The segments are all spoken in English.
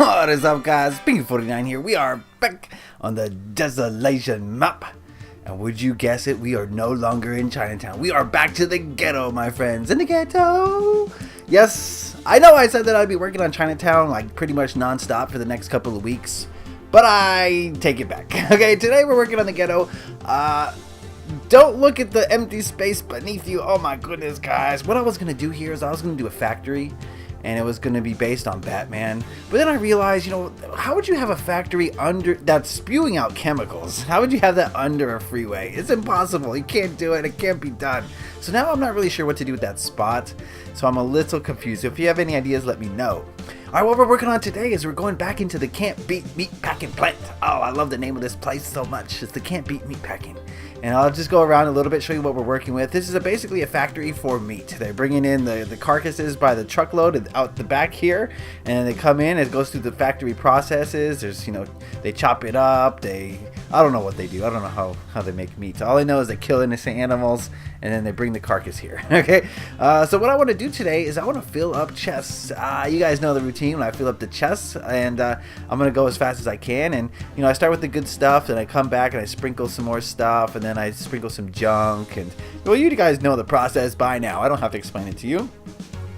What is up, guys? Beancrew49 here. We are back on the Desolation map. And would you guess it? We are no longer in Chinatown. We are back to the ghetto, my friends. In the ghetto! Yes, I know I said that I'd be working on Chinatown like pretty much non-stop for the next couple of weeks. But I take it back. Okay, today we're working on the ghetto. Don't look at the empty space beneath you. Oh my goodness, guys. What I was going to do here is I was going to do a factory. And it was going to be based on Batman. But then I realized, how would you have a factory under that's spewing out chemicals? How would you have that under a freeway? It's impossible. You can't do it. It can't be done. So now I'm not really sure what to do with that spot. So I'm a little confused. If you have any ideas, let me know. All right, what we're working on today is we're going back into the Can't Beat Meatpacking plant. Oh, I love the name of this place so much. It's the Can't Beat Meatpacking. And I'll just go around a little bit, show you what we're working with. This is basically a factory for meat. They're bringing in the carcasses by the truckload out the back here. And they come in, it goes through the factory processes. There's, they chop it up. I don't know what they do. I don't know how they make meat. All I know is they kill innocent animals and then they bring the carcass here. Okay. So what I want to do today is I want to fill up chests. You guys know the routine when I fill up the chests, and I'm going to go as fast as I can. And, I start with the good stuff, and I come back and I sprinkle some more stuff, and then I sprinkle some junk. And, well, you guys know the process by now. I don't have to explain it to you.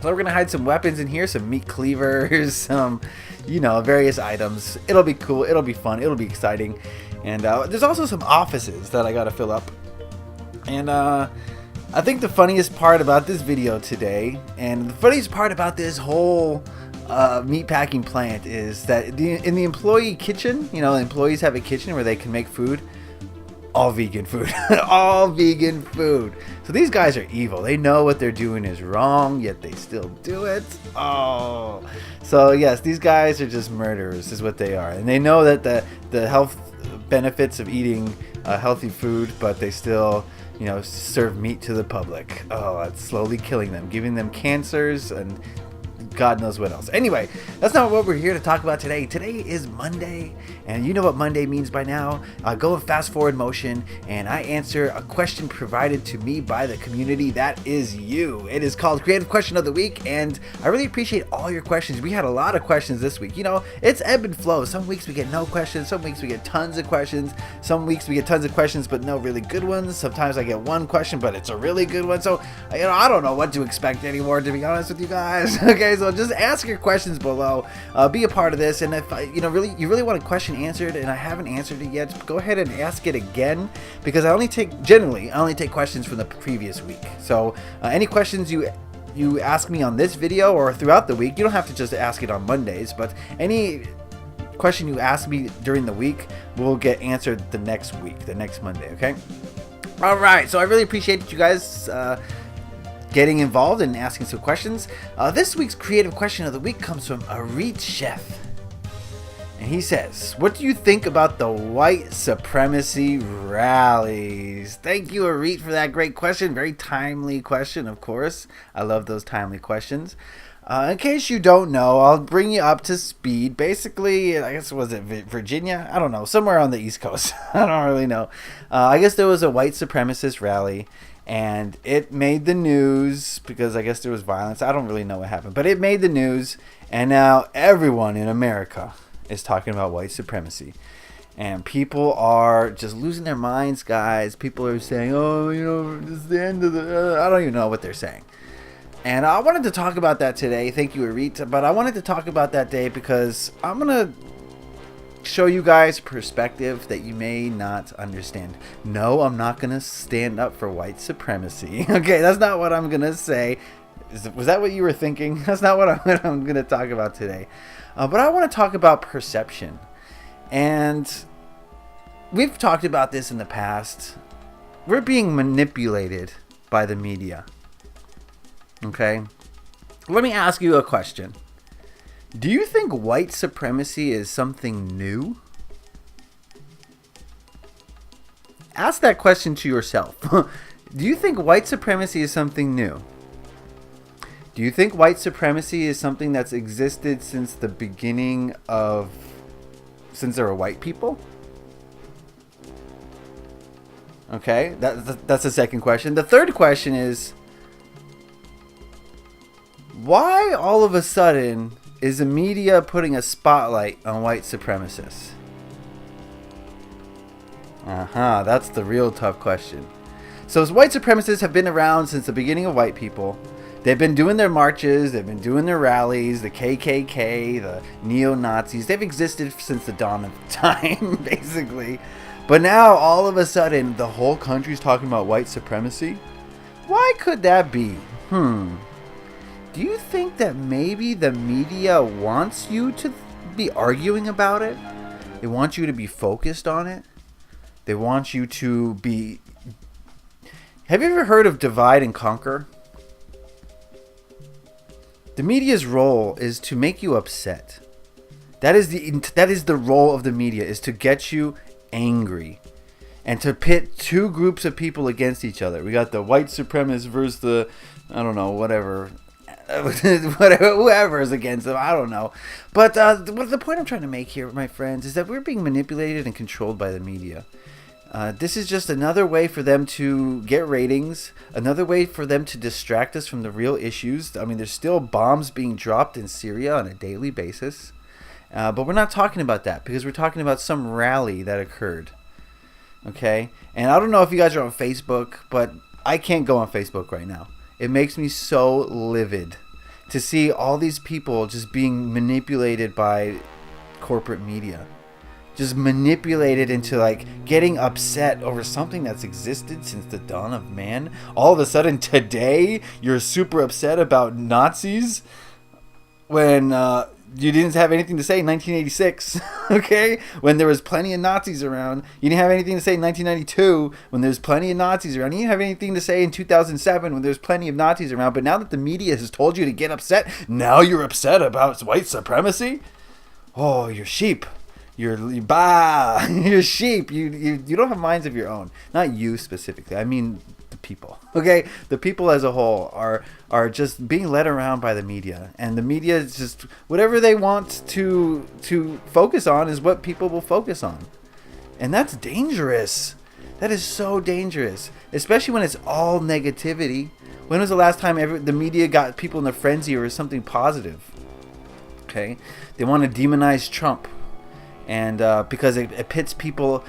So we're going to hide some weapons in here, some meat cleavers, some, various items. It'll be cool. It'll be fun. It'll be exciting. And there's also some offices that I got to fill up. And I think the funniest part about this video today, and the funniest part about this whole meatpacking plant, is that in the employee kitchen, the employees have a kitchen where they can make food. All vegan food. All vegan food. So these guys are evil. They know what they're doing is wrong, yet they still do it. Oh. So yes, these guys are just murderers is what they are. And they know that the health benefits of eating healthy food, but they still, serve meat to the public. Oh, it's slowly killing them, giving them cancers and God knows what else. Anyway, that's not what we're here to talk about today. Today is Monday, and you know what Monday means by now. Go in fast forward motion, and I answer a question provided to me by the community. That is you. It is called Creative Question of the Week, and I really appreciate all your questions. We had a lot of questions this week. It's ebb and flow. Some weeks we get no questions. Some weeks we get tons of questions. Some weeks we get tons of questions, but no really good ones. Sometimes I get one question, but it's a really good one. So, I don't know what to expect anymore, to be honest with you guys. Okay, so just ask your questions below. Be a part of this, and if you really want a question answered and I haven't answered it yet, go ahead and ask it again, because I only take questions from the previous week. So any questions you ask me on this video or throughout the week, you don't have to just ask it on Mondays, but any question you ask me during the week will get answered the next week, the next Monday. Okay. All right. So I really appreciate you guys getting involved and asking some questions. This week's creative question of the week comes from Arit Chef. And he says, what do you think about the white supremacy rallies? Thank you, Arit, for that great question. Very timely question, of course. I love those timely questions. In case you don't know, I'll bring you up to speed. Basically, I guess, was it Virginia? I don't know. Somewhere on the East Coast. I don't really know. I guess there was a white supremacist rally. And it made the news because I guess there was violence. I don't really know what happened, but it made the news. And now everyone in America is talking about white supremacy. And people are just losing their minds, guys. People are saying, oh, this is the end of the... I don't even know what they're saying. And I wanted to talk about that today. Thank you, Arit. But I wanted to talk about that day because I'm going to show you guys perspective that you may not understand. No, I'm not gonna stand up for white supremacy. Okay, that's not what I'm gonna say. Was that what you were thinking? That's not what I'm gonna talk about today. But I want to talk about perception. And we've talked about this in the past. We're being manipulated by the media. Okay? Let me ask you a question. Do you think white supremacy is something new? Ask that question to yourself. Do you think white supremacy is something new? Do you think white supremacy is something that's existed since the beginning of... since there were white people? Okay, that's the second question. The third question is... why all of a sudden Is the media putting a spotlight on white supremacists? That's the real tough question. So white supremacists have been around since the beginning of white people. They've been doing their marches, they've been doing their rallies, the KKK, the neo-Nazis. They've existed since the dawn of time, basically. But now, all of a sudden, the whole country's talking about white supremacy? Why could that be? Do you think that maybe the media wants you to be arguing about it? They want you to be focused on it? They want you to be... Have you ever heard of divide and conquer? The media's role is to make you upset. That is the role of the media, is to get you angry and to pit two groups of people against each other. We got the white supremacists versus the, I don't know, whatever whoever is against them, I don't know. But the point I'm trying to make here, my friends, is that we're being manipulated and controlled by the media. This is just another way for them to get ratings, another way for them to distract us from the real issues. I mean, there's still bombs being dropped in Syria on a daily basis. But we're not talking about that because we're talking about some rally that occurred. Okay? And I don't know if you guys are on Facebook, but I can't go on Facebook right now. It makes me so livid to see all these people just being manipulated by corporate media. Just manipulated into like getting upset over something that's existed since the dawn of man. All of a sudden today you're super upset about Nazis when you didn't have anything to say in 1986. Okay, when there was plenty of Nazis around. You didn't have anything to say in 1992 when there's plenty of Nazis around. You didn't have anything to say in 2007 when there's plenty of Nazis around. But now that the media has told you to get upset, now you're upset about white supremacy? Oh, you're sheep. You're sheep. You don't have minds of your own. Not you specifically. I mean the people. Okay, the people as a whole are just being led around by the media, and the media is just whatever they want to focus on is what people will focus on, and that's dangerous. That is so dangerous, especially when it's all negativity. When was the last time the media got people in a frenzy or something positive? Okay, they want to demonize Trump. And because it pits people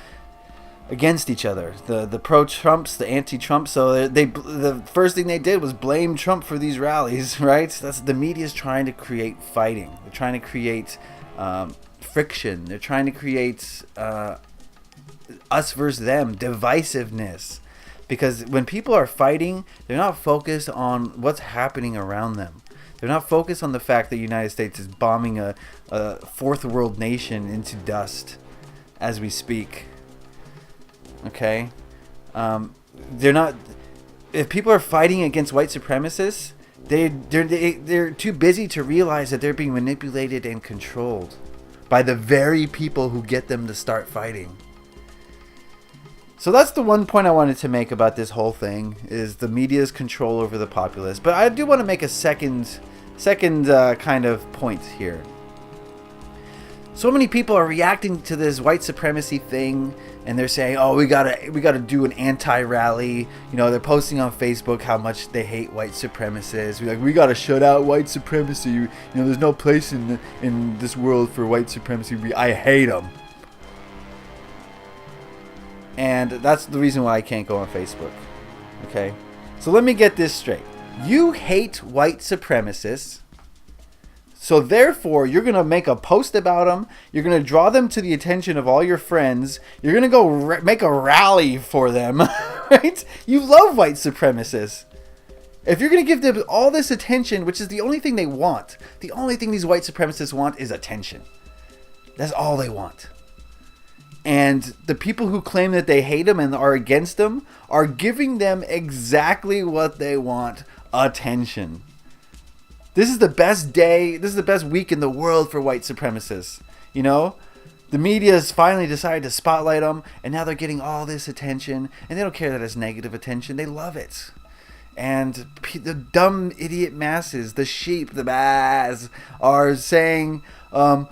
against each other, the pro-Trumps, the anti-Trumps. So the first thing they did was blame Trump for these rallies, right? That's the media's trying to create fighting. They're trying to create friction. They're trying to create us versus them, divisiveness. Because when people are fighting, they're not focused on what's happening around them. They're not focused on the fact that the United States is bombing a fourth world nation into dust as we speak. Okay? They're not... If people are fighting against white supremacists, they're too busy to realize that they're being manipulated and controlled by the very people who get them to start fighting. So that's the one point I wanted to make about this whole thing, is the media's control over the populace. But I do want to make a second kind of point here. So many people are reacting to this white supremacy thing, and they're saying, "Oh, we gotta do an anti-rally." You know, they're posting on Facebook how much they hate white supremacists. We gotta shut out white supremacy. You know, there's no place in this world for white supremacy. I hate them. And that's the reason why I can't go on Facebook. Okay? So let me get this straight. You hate white supremacists. So therefore, you're going to make a post about them. You're going to draw them to the attention of all your friends. You're going to go make a rally for them. Right? You love white supremacists. If you're going to give them all this attention, which is the only thing they want. The only thing these white supremacists want is attention. That's all they want. And the people who claim that they hate them and are against them are giving them exactly what they want: attention. This is the best day, this is the best week in the world for white supremacists. You know? The media has finally decided to spotlight them, and now they're getting all this attention, and they don't care that it's negative attention. They love it. And the dumb idiot masses, the sheep, the bass, are saying, I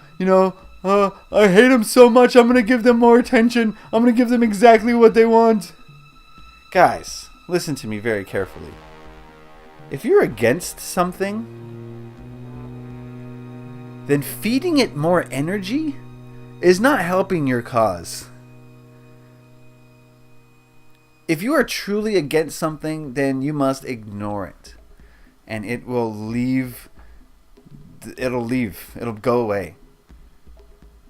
hate them so much, I'm going to give them more attention. I'm going to give them exactly what they want. Guys, listen to me very carefully. If you're against something, then feeding it more energy is not helping your cause. If you are truly against something, then you must ignore it. And it will leave. It'll go away.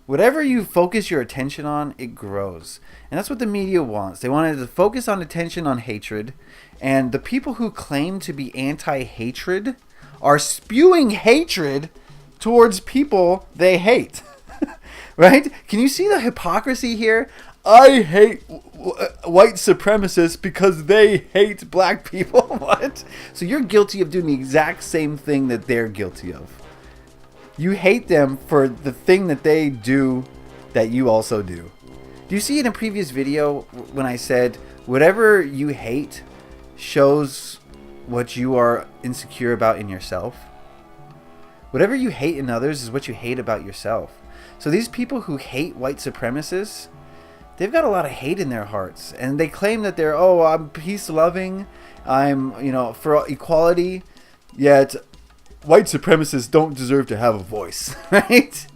Whatever you focus your attention on, it grows. And that's what the media wants. They wanted to focus on attention on hatred. And the people who claim to be anti-hatred are spewing hatred towards people they hate. Right? Can you see the hypocrisy here? I hate white supremacists because they hate black people. What? So you're guilty of doing the exact same thing that they're guilty of. You hate them for the thing that they do that you also do. Do you see in a previous video when I said whatever you hate shows what you are insecure about in yourself? Whatever you hate in others is what you hate about yourself. So these people who hate white supremacists, they've got a lot of hate in their hearts, and they claim that they're, I'm peace loving, I'm, for equality, yet white supremacists don't deserve to have a voice, right?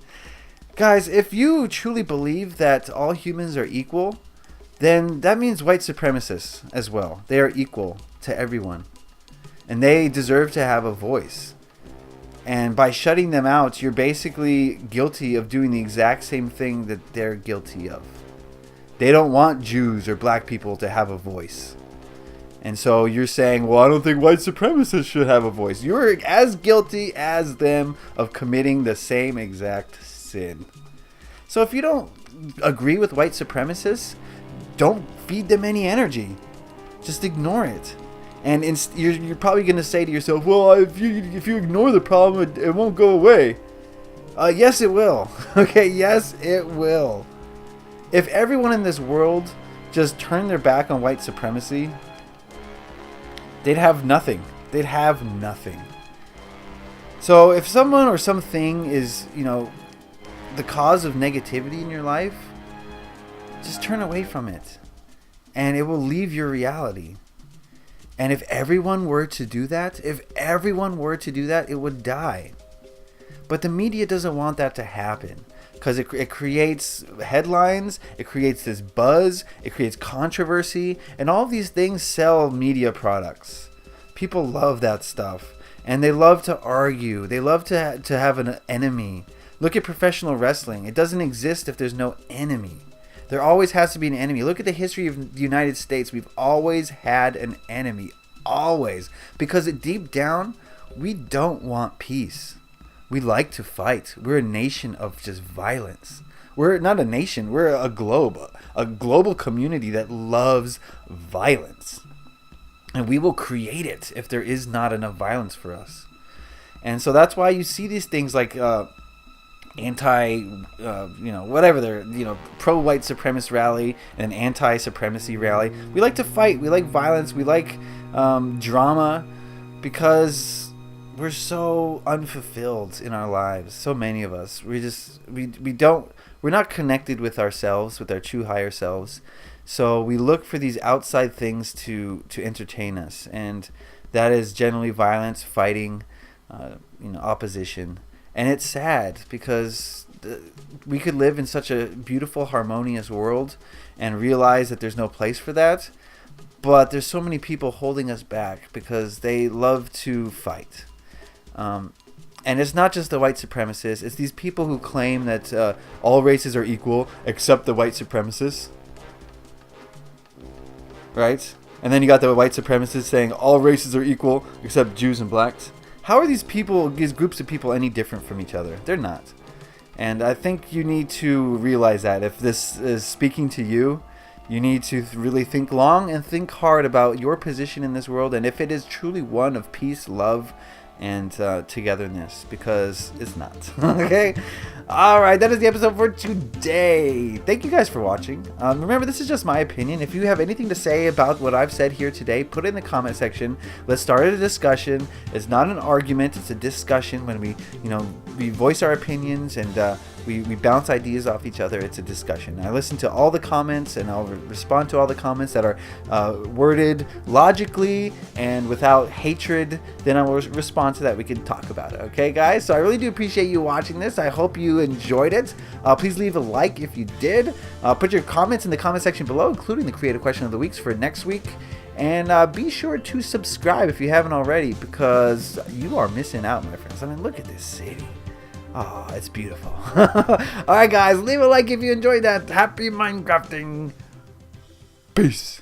Guys, if you truly believe that all humans are equal, then that means white supremacists as well. They are equal to everyone, and they deserve to have a voice. And by shutting them out, you're basically guilty of doing the exact same thing that they're guilty of. They don't want Jews or black people to have a voice. And so you're saying, well, I don't think white supremacists should have a voice. You're as guilty as them of committing the same exact sin. So if you don't agree with white supremacists, don't feed them any energy. Just ignore it. And you're probably going to say to yourself, well, if you ignore the problem, it won't go away. Yes, it will. Okay, yes, it will. If everyone in this world just turned their back on white supremacy, they'd have nothing. They'd have nothing. So if someone or something is, the cause of negativity in your life, just turn away from it. And it will leave your reality. And if everyone were to do that, it would die. But the media doesn't want that to happen. Because it creates headlines, it creates this buzz, it creates controversy, and all of these things sell media products. People love that stuff, and they love to argue. They love to have an enemy. Look at professional wrestling. It doesn't exist if there's no enemy. There always has to be an enemy. Look at the history of the United States. We've always had an enemy. Always. Because deep down, we don't want peace. We like to fight. We're a nation of just violence. We're not a nation. We're a global community that loves violence. And we will create it if there is not enough violence for us. And so that's why you see these things like whatever they're, pro-white supremacist rally and an anti-supremacy rally. We like to fight. We like violence. We like drama because we're so unfulfilled in our lives. So many of us. We're not connected with ourselves, with our true higher selves. So we look for these outside things to entertain us. And that is generally violence, fighting, opposition. And it's sad because we could live in such a beautiful, harmonious world and realize that there's no place for that. But there's so many people holding us back because they love to fight. And it's not just the white supremacists. It's these people who claim that all races are equal except the white supremacists. Right? And then you got the white supremacists saying all races are equal except Jews and blacks. How are these groups of people any different from each other? They're not. And I think you need to realize that. If this is speaking to you, you need to really think long and think hard about your position in this world and if it is truly one of peace, love, and togetherness, because it's not. Okay? All right, that is the episode for today. Thank you guys for watching. Remember, this is just my opinion. If you have anything to say about what I've said here today, put it in the comment section. Let's start a discussion. It's not an argument. It's a discussion when we voice our opinions and we bounce ideas off each other. It's a discussion. I listen to all the comments and I'll respond to all the comments that are worded logically and without hatred. Then I will respond to that. We can talk about it. Okay, guys? So I really do appreciate you watching this. I hope you enjoyed it. Please leave a like if you did. Put your comments in the comment section below, including the creative question of the weeks for next week. And be sure to subscribe if you haven't already, because you are missing out, my friends. I mean, look at this city. Oh, it's beautiful. Alright guys, leave a like if you enjoyed that. Happy Minecrafting. Peace.